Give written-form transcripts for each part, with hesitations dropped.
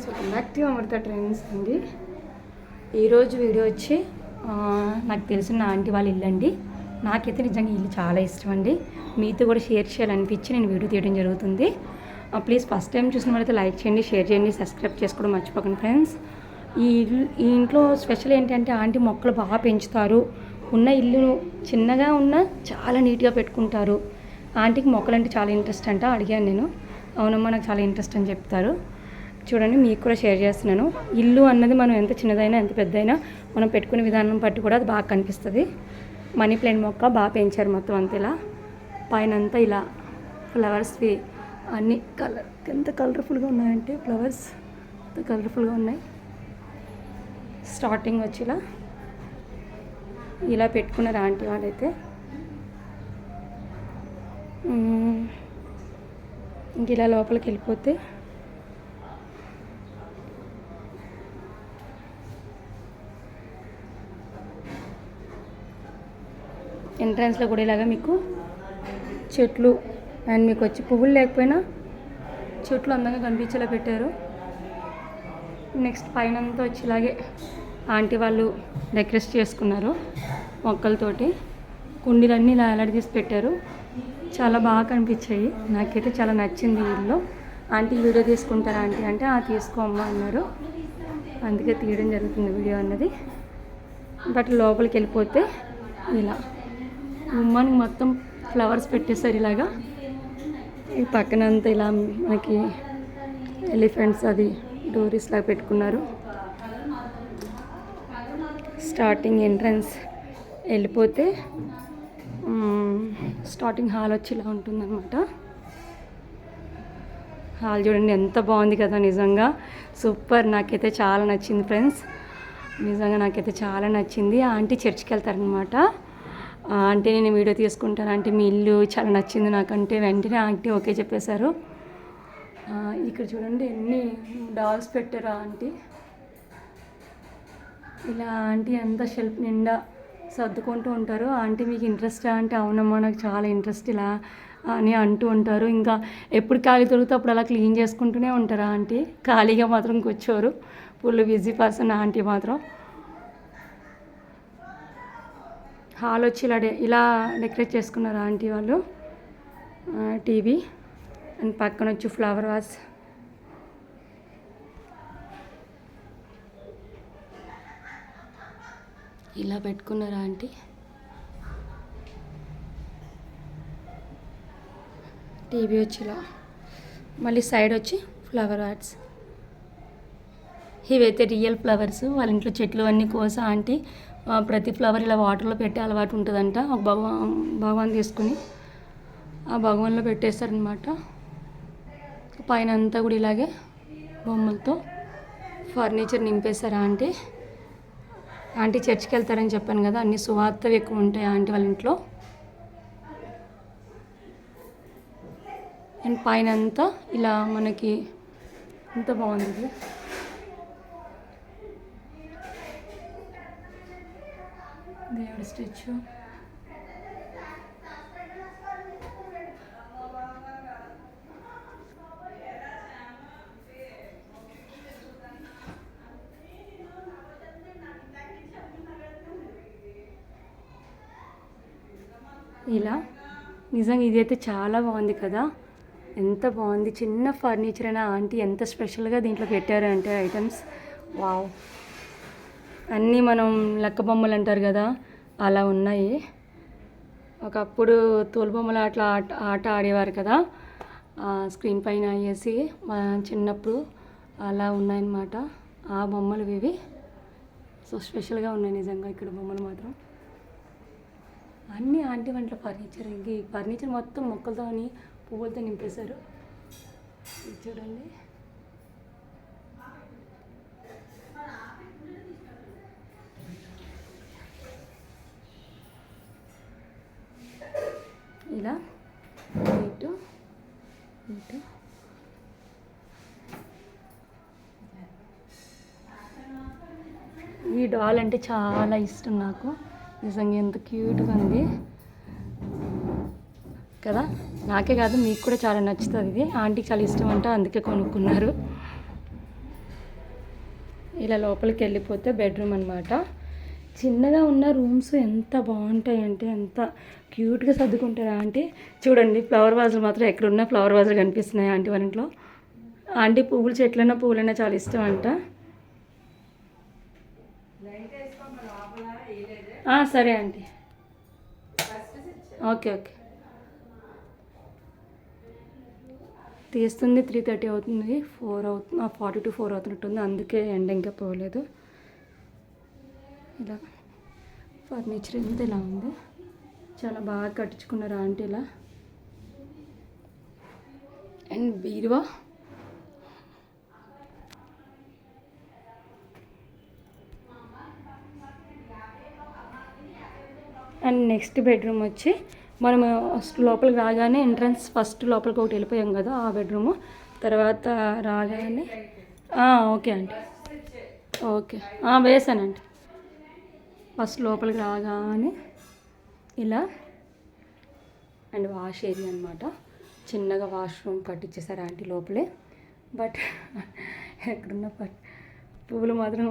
Friends, welcome back to Amrutha trends అండి. ఈరోజు video వచ్చి నాకు తెలిసిన ఆంటీ వాళ్ళ ఇల్లు అండి. నాకైతే నిజంగా ఇల్లు చాలా ఇష్టం అండి. మీతో కూడా షేర్ చేయాలనిపించి నేను వీడియో తీయడం జరుగుతుంది. ప్లీజ్ ఫస్ట్ టైం చూసిన వాళ్ళైతే లైక్ చేయండి, షేర్ చేయండి, సబ్స్క్రైబ్ చేసుకోవడం మర్చిపోకండి ఫ్రెండ్స్. ఈ ఇంట్లో స్పెషల్ ఏంటంటే ఆంటీ మొక్కలు బాగా పెంచుతారు. ఉన్న ఇల్లు చిన్నగా ఉన్నా చాలా నీట్గా పెట్టుకుంటారు. ఆంటీకి మొక్కలు అంటే చాలా ఇంట్రెస్ట్ అంట. అడిగాను నేను, అవునమ్మా నాకు చాలా ఇంట్రెస్ట్ అని చెప్తారు. చూడండి, మీకు కూడా షేర్ చేస్తున్నాను. ఇల్లు అన్నది మనం ఎంత చిన్నదైనా ఎంత పెద్దదైనా మనం పెట్టుకునే విధానం బట్టి కూడా అది బాగా కనిపిస్తుంది. మనీ ప్లాంట్ మొక్క బాగా పెంచారు మొత్తం అంతా. ఇలా పైన అంతా ఇలా ఫ్లవర్స్వి అన్ని ఎంత కలర్ఫుల్గా ఉన్నాయంటే ఫ్లవర్స్ ఎంత కలర్ఫుల్గా ఉన్నాయి. స్టార్టింగ్ వచ్చి ఇలా పెట్టుకున్నారు ఆంటీ వాళ్ళైతే. ఇంక ఇలా లోపలికి వెళ్ళిపోతే ఎంట్రన్స్లో కూడా ఇలాగా మీకు చెట్లు అండ్ మీకు వచ్చి పువ్వులు లేకపోయినా చెట్లు అందంగా కనిపించేలా పెట్టారు. నెక్స్ట్ పైన అంతా వచ్చి ఇలాగే ఆంటీ వాళ్ళు డెకరేట్ చేసుకున్నారు మొక్కలతోటి. కుండీలన్నీ ఇలా తీసి పెట్టారు. చాలా బాగా కనిపించాయి. నాకైతే చాలా నచ్చింది ఇల్లు. ఆంటీ వీడియో తీసుకుంటారా ఆంటీ అంటే తీసుకోమ్మా అన్నారు. అందుకే తీయడం జరుగుతుంది వీడియో అన్నది. బట్ లోపలికి వెళ్ళిపోతే ఇలా గుమ్మానికి మొత్తం ఫ్లవర్స్ పెట్టేశారు ఇలాగా. ఈ పక్కనంతా ఇలా మనకి ఎలిఫెంట్స్ అది డోరీస్ లాగా పెట్టుకున్నారు. స్టార్టింగ్ ఎంట్రన్స్ వెళ్ళిపోతే స్టార్టింగ్ హాల్ వచ్చి ఇలా ఉంటుందన్నమాట. హాల్ చూడండి ఎంత బాగుంది కదా, నిజంగా సూపర్. నాకైతే చాలా నచ్చింది ఫ్రెండ్స్, నిజంగా నాకైతే చాలా నచ్చింది. ఆంటీ చర్చ్కి వెళ్తారనమాట. అంటే నేను వీడియో తీసుకుంటాను అంటే మీ ఇల్లు చాలా నచ్చింది నాకంటే వెంటనే ఆంటీ ఓకే చెప్పేశారు. ఇక్కడ చూడండి ఎన్ని డాల్స్ పెట్టారు ఆంటీ. ఇలా ఆంటీ అంతా షెల్ఫ్ నిండా సర్దుకుంటూ ఉంటారు. ఆంటీ మీకు ఇంట్రెస్టా అంటే అవునమ్మా నాకు చాలా ఇంట్రెస్ట్ ఇలా అని అంటూ ఉంటారు. ఇంకా ఎప్పుడు ఖాళీ దొరికితే అప్పుడు అలా క్లీన్ చేసుకుంటూనే ఉంటారు ఆంటీ. ఖాళీగా మాత్రం కూర్చోరు, ఫుల్ బిజీ పర్సన్ ఆంటీ మాత్రం. హాల్ వచ్చి ఇలా డెకరేట్ చేసుకున్నారు ఆంటీ వాళ్ళు. టీవీ అండ్ పక్కన వచ్చి ఫ్లవర్ వాస్. ఇలా పెట్టుకున్నారు ఆంటీ. టీవీ వచ్చి ఇలా, మళ్ళీ సైడ్ వచ్చి ఫ్లవర్ వాట్స్. ఇవైతే రియల్ ఫ్లవర్స్. వాళ్ళ ఇంట్లో చెట్లు అన్నీ కోస ఆంటీ ప్రతి ఫ్లవర్ ఇలా వాటర్లో పెట్టే అలవాటు ఉంటుందంట. ఒక భగవాన్ తీసుకుని ఆ భగవాన్లో పెట్టేస్తారనమాట. పైన అంతా కూడా ఇలాగే బొమ్మలతో ఫర్నిచర్ నింపేశారు ఆంటీ. ఆంటీ చర్చ్కి వెళ్తారని చెప్పాను కదా, అన్ని సువార్తలు ఎక్కువ ఉంటాయి ఆంటీ వాళ్ళ ఇంట్లో. అండ్ పైన అంతా ఇలా మనకి ఎంత బాగుంది. దేవుడి స్టాచ్యూ. ఇలా నిజంగా ఇదైతే చాలా బాగుంది కదా, ఎంత బాగుంది. చిన్న ఫర్నిచర్ అయినా ఆంటీ ఎంత స్పెషల్గా దీంట్లో పెట్టారు అంటే ఐటమ్స్. వావ్, అన్నీ మనం లక్క బొమ్మలు అంటారు కదా అలా ఉన్నాయి. ఒకప్పుడు తోలుబొమ్మలు ఆట ఆడేవారు కదా స్క్రీన్ పైన వేసి మా చిన్నప్పుడు, అలా ఉన్నాయన్నమాట ఆ బొమ్మలు ఇవి. సో స్పెషల్గా ఉన్నాయి నిజంగా ఇక్కడ బొమ్మలు మాత్రం. అన్నీ ఆంటీ వంటల ఫర్నిచర్. ఇంక ఈ ఫర్నిచర్ మొత్తం మొక్కలతో పువ్వులతో నింపేశారు. చూడండి ఇలా ఇటు ఇటు. ఈ డాల్ అంటే చాలా ఇష్టం నాకు, నిజంగా ఎంత క్యూట్గా ఉంది కదా. నాకే కాదు మీకు కూడా చాలా నచ్చుతుంది. ఇది ఆంటీకి చాలా ఇష్టం అంట, అందుకే కొనుక్కున్నారు. ఇలా లోపలికి వెళ్ళిపోతే బెడ్రూమ్ అనమాట. చిన్నగా ఉన్న రూమ్స్ ఎంత బాగుంటాయి అంటే ఎంత క్యూట్గా సర్దుకుంటారా అంటే చూడండి. ఫ్లవర్ వాజులు మాత్రం ఎక్కడున్నా ఫ్లవర్ వాజులు కనిపిస్తున్నాయి ఆంటీ వాళ్ళ ఇంట్లో. ఆంటీ పువ్వులు చెట్లైనా పువ్వులైనా చాలా ఇష్టం అంట. సరే ఆంటీ, ఓకే ఓకే. తీస్తుంది 3:30 అవుతుంది, 4 అవుతుంది, 40 to 4 అవుతున్నట్టుంది. అందుకే ఎండ ఇంకా పోలేదు. ఇలా ఫర్నిచర్ ఎంత ఇలా ఉంది, చాలా బాగా కట్టించుకున్నారు ఆంటీ ఇలా. అండ్ బీరువా, అండ్ నెక్స్ట్ బెడ్రూమ్ వచ్చి మనం లోపలికి రాగానే ఎంట్రన్స్ ఫస్ట్ లోపలికి ఒకటి వెళ్ళిపోయాం కదా ఆ బెడ్రూము. తర్వాత రాగానే ఓకే అండి, ఓకే వేసానండి. ఫస్ట్ లోపలికి రాగానే ఇలా అండ్ వాష్ ఏరియా అనమాట. చిన్నగా వాష్రూమ్ కట్టించేసారు ఆంటీ లోపలే. బట్ ఎక్కడున్న పువ్వులు మాత్రం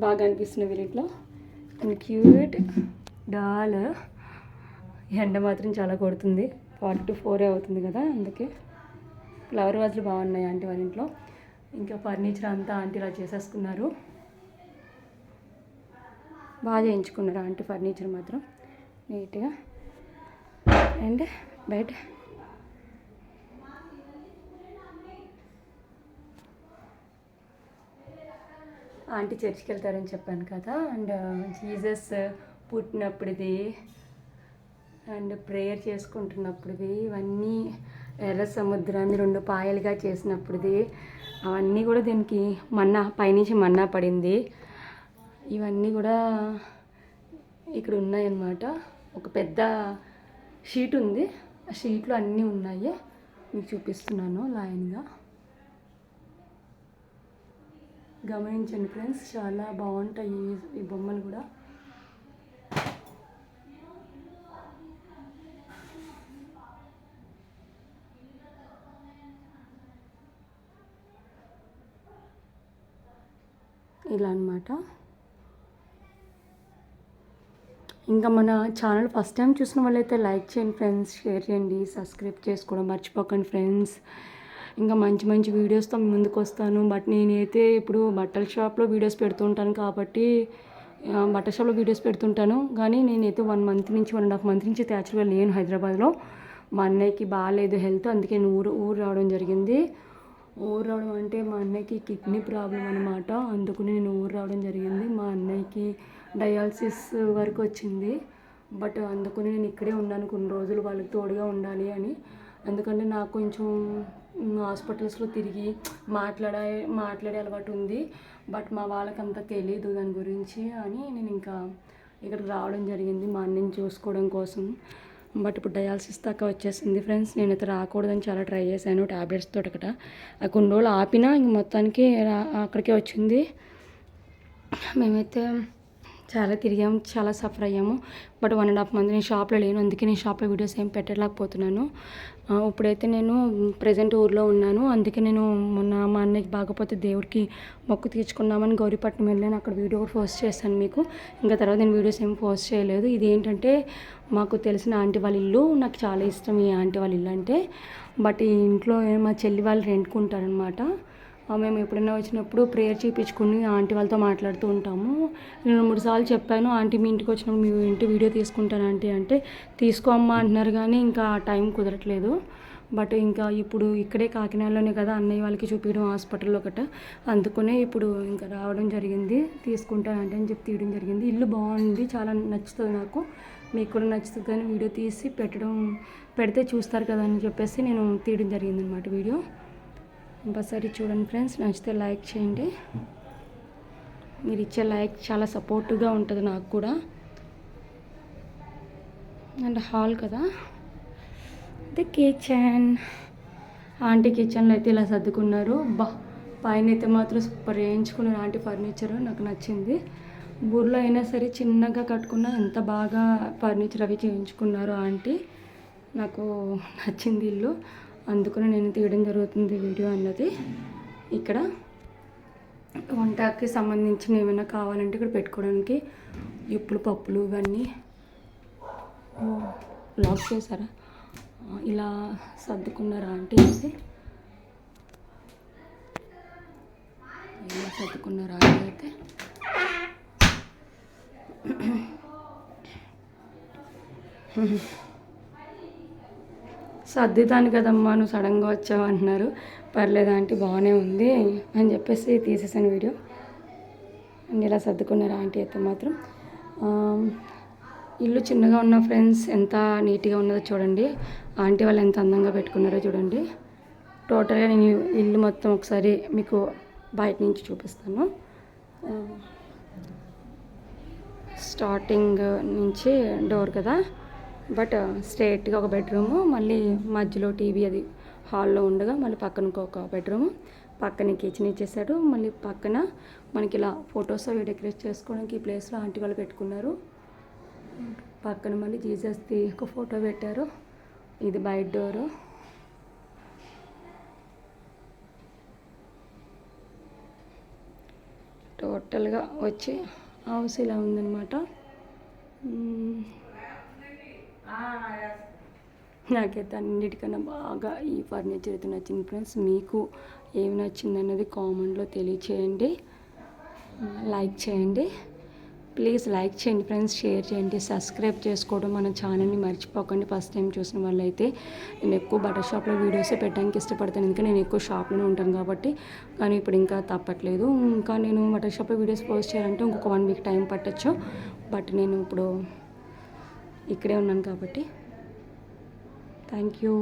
బాగా అనిపిస్తున్నాయి వీళ్ళిట్లో. And cute doll. ఎండ మాత్రం చాలా కొడుతుంది, 40 to 4 అవుతుంది కదా, అందుకే ఫ్లవర్ వాజులు బాగున్నాయి ఆంటీ వాళ్ళ ఇంట్లో. ఇంకా ఫర్నిచర్ అంతా ఆంటీ ఇలా చేసేసుకున్నారు, బాగా చేయించుకున్నారు ఆంటీ ఫర్నిచర్ మాత్రం నీట్గా. అండ్ బెడ్, ఆంటీ చర్చికి వెళ్తారని చెప్పాను కదా. అండ్ జీసస్ పుట్టినప్పుడుది అండ్ ప్రేయర్ చేసుకుంటున్నప్పుడుది, ఇవన్నీ ఎర్ర సముద్రాన్ని 2 పాయలుగా చేసినప్పుడుది, అవన్నీ కూడా దీనికి మన్నా పైనుంచి మన్నా పడింది. ఇవన్నీ కూడా ఇక్కడ ఉన్నాయన్నమాట. ఒక పెద్ద షీట్ ఉంది, ఆ షీట్లో అన్నీ ఉన్నాయి, మీకు చూపిస్తున్నాను లైన్గా. గమనించండి ఫ్రెండ్స్, చాలా బాగుంటాయి ఈ బొమ్మలు కూడా. ఇలా అన్నమాట. ఇంకా మన ఛానల్ ఫస్ట్ టైం చూసిన వాళ్ళైతే లైక్ చేయండి ఫ్రెండ్స్, షేర్ చేయండి, సబ్స్క్రైబ్ చేసుకోవడం మర్చిపోకండి ఫ్రెండ్స్. ఇంకా మంచి మంచి వీడియోస్తో ముందుకు వస్తాను. బట్ నేనైతే ఇప్పుడు బట్టల షాప్లో వీడియోస్ పెడుతుంటాను కాబట్టి బట్టల షాప్లో వీడియోస్ పెడుతుంటాను. కానీ నేనైతే 1 month నుంచి 1.5 month నుంచి అయితే యాక్చువల్గా లేను హైదరాబాద్లో. మా అన్నయ్యకి బాగాలేదు హెల్త్, అందుకే నేను ఊరు రావడం జరిగింది. ఊరు రావడం అంటే మా అన్నయ్యకి కిడ్నీ ప్రాబ్లం అనమాట, అందుకని నేను ఊరు రావడం జరిగింది. మా అన్నయ్యకి డయాలసిస్ వరకు వచ్చింది. బట్ అందుకని నేను ఇక్కడే ఉన్నాను కొన్ని రోజులు, వాళ్ళకి తోడుగా ఉండాలి అని. ఎందుకంటే నాకు కొంచెం హాస్పిటల్స్లో తిరిగి మాట్లాడే అలవాటు ఉంది. బట్ మా వాళ్ళకి అంతా తెలీదు దాని గురించి అని నేను ఇంకా ఇక్కడికి రావడం జరిగింది మా అన్నయ్యని చూసుకోవడం కోసం. బట్ ఇప్పుడు డయాలసిస్ దాకా వచ్చేసింది ఫ్రెండ్స్. నేనైతే రాకూడదని చాలా ట్రై చేశాను ట్యాబ్లెట్స్ తోటి ఒకట. కొన్ని రోజులు ఆపినా ఇంక మొత్తానికి అక్కడికే వచ్చింది. మేమైతే చాలా తిరిగాము, చాలా సఫర్ అయ్యాము. బట్ 1.5 month నేను షాప్లో లేను, అందుకే నేను షాప్లో వీడియోస్ ఏం పెట్టలేకపోతున్నాను. ఇప్పుడైతే నేను ప్రజెంట్ ఊర్లో ఉన్నాను. అందుకే నేను మొన్న మా అన్నయ్యకి బాగపోతే దేవుడికి మొక్కు తీర్చుకున్నామని గౌరీపట్నం వెళ్ళాను, అక్కడ వీడియో కూడా పోస్ట్ చేశాను మీకు. ఇంకా తర్వాత నేను వీడియోస్ ఏం పోస్ట్ చేయలేదు. ఇది ఏంటంటే మాకు తెలిసిన ఆంటీ వాళ్ళ ఇల్లు, నాకు చాలా ఇష్టం ఈ ఆంటీ వాళ్ళ ఇల్లు అంటే. బట్ ఈ ఇంట్లో మా చెల్లి వాళ్ళు రెంట్కుంటారనమాట. మేము ఎప్పుడైనా వచ్చినప్పుడు ప్రేయర్ చేయించుకుని ఆంటీ వాళ్ళతో మాట్లాడుతూ ఉంటాము. నేను 3 సార్లు చెప్పాను, ఆంటీ మీ ఇంటికి వచ్చినప్పుడు మీ ఇంటి వీడియో తీసుకుంటాను ఆంటీ అంటే, తీసుకో అమ్మ అంటున్నారు కానీ ఇంకా టైం కుదరట్లేదు. బట్ ఇంకా ఇప్పుడు ఇక్కడే కాకినాడలోనే కదా అన్నయ్య వాళ్ళకి చూపించడం హాస్పిటల్లో ఒకట, అందుకనే ఇప్పుడు ఇంకా రావడం జరిగింది. తీసుకుంటానంటే అని చెప్పి తీయడం జరిగింది. ఇల్లు బాగుంది, చాలా నచ్చుతుంది నాకు, మీకు కూడా నచ్చుతుంది కానీ వీడియో తీసి పెడితే చూస్తారు కదా అని చెప్పేసి నేను తీయడం జరిగింది అనమాట వీడియో. కంపల్సరీ చూడండి ఫ్రెండ్స్, నచ్చితే లైక్ చేయండి. మీరు ఇచ్చే లైక్ చాలా సపోర్టివ్గా ఉంటుంది నాకు కూడా. అండ్ హాల్ కదా ఇది కిచెన్. ఆంటీ కిచెన్లో అయితే ఇలా సర్దుకున్నారు. పైన అయితే మాత్రం సూపర్ వేయించుకున్నారు ఆంటీ ఫర్నిచర్, నాకు నచ్చింది. ఊర్లో అయినా సరే చిన్నగా కట్టుకున్నా ఎంత బాగా ఫర్నిచర్ అవి చేయించుకున్నారు ఆంటీ, నాకు నచ్చింది ఇల్లు. అందుకని నేను తీయడం జరుగుతుంది వీడియో అన్నది. ఇక్కడ వంటకి సంబంధించిన ఏమైనా కావాలంటే ఇక్కడ పెట్టుకోవడానికి ఇప్పుడు పప్పులు ఇవన్నీ లాక్ చేశారా, ఇలా సర్దుకున్నారా అంటే ఇది ఇలా సర్దుకున్నారా అంటే అయితే సర్దితాను కదమ్మా నువ్వు సడన్గా వచ్చావు అంటున్నారు. పర్లేదు ఆంటీ బాగానే ఉంది అని చెప్పేసి తీసేసాను వీడియో. అండ్ ఇలా సర్దుకున్నారు ఆంటీ అయితే మాత్రం. ఇల్లు చిన్నగా ఉన్న ఫ్రెండ్స్ ఎంత నీట్గా ఉన్నదో చూడండి. ఆంటీ వాళ్ళు ఎంత అందంగా పెట్టుకున్నారో చూడండి. టోటల్గా నేను ఇల్లు మొత్తం ఒకసారి మీకు బయట నుంచి చూపిస్తాను. స్టార్టింగ్ నుంచి డోర్ కదా, బట్ స్ట్రైట్గా ఒక బెడ్రూము, మళ్ళీ మధ్యలో టీవీ అది హాల్లో ఉండగా మళ్ళీ పక్కన ఒక బెడ్రూము, పక్కన కిచెన్ ఇచ్చేసాడు. మళ్ళీ పక్కన మనకి ఇలా ఫొటోస్ అవి డెకరేట్ చేసుకోవడానికి ఈ ప్లేస్లో ఆంటీ వాళ్ళు పెట్టుకున్నారు. పక్కన మళ్ళీ జీసస్ది ఒక ఫోటో పెట్టారు. ఇది బయట డోరు. టోటల్గా వచ్చి హౌస్ ఇలా ఉందన్నమాట. నాకైతే అన్నిటికన్నా బాగా ఈ ఫర్నిచర్ అయితే నచ్చింది ఫ్రెండ్స్. మీకు ఏమి నచ్చింది అన్నది కామెంట్లో తెలియచేయండి. లైక్ చేయండి ప్లీజ్, లైక్ చేయండి ఫ్రెండ్స్, షేర్ చేయండి, సబ్స్క్రైబ్ చేసుకోవడం మన ఛానల్ని మర్చిపోకండి. ఫస్ట్ టైం చూసిన వాళ్ళైతే నేను ఎక్కువ బటర్ షాప్లో వీడియోసే పెట్టడానికి ఇష్టపడతాను, ఎందుకంటే నేను ఎక్కువ షాప్లోనే ఉంటాను కాబట్టి. కానీ ఇప్పుడు ఇంకా తప్పట్లేదు. ఇంకా నేను బటర్ షాప్లో వీడియోస్ పోస్ట్ చేయాలంటే ఇంకొక 1 వీక్ టైం పట్టచ్చు. బట్ నేను ఇప్పుడు ఇక్కడే ఉన్నాను కాబట్టి. Thank you.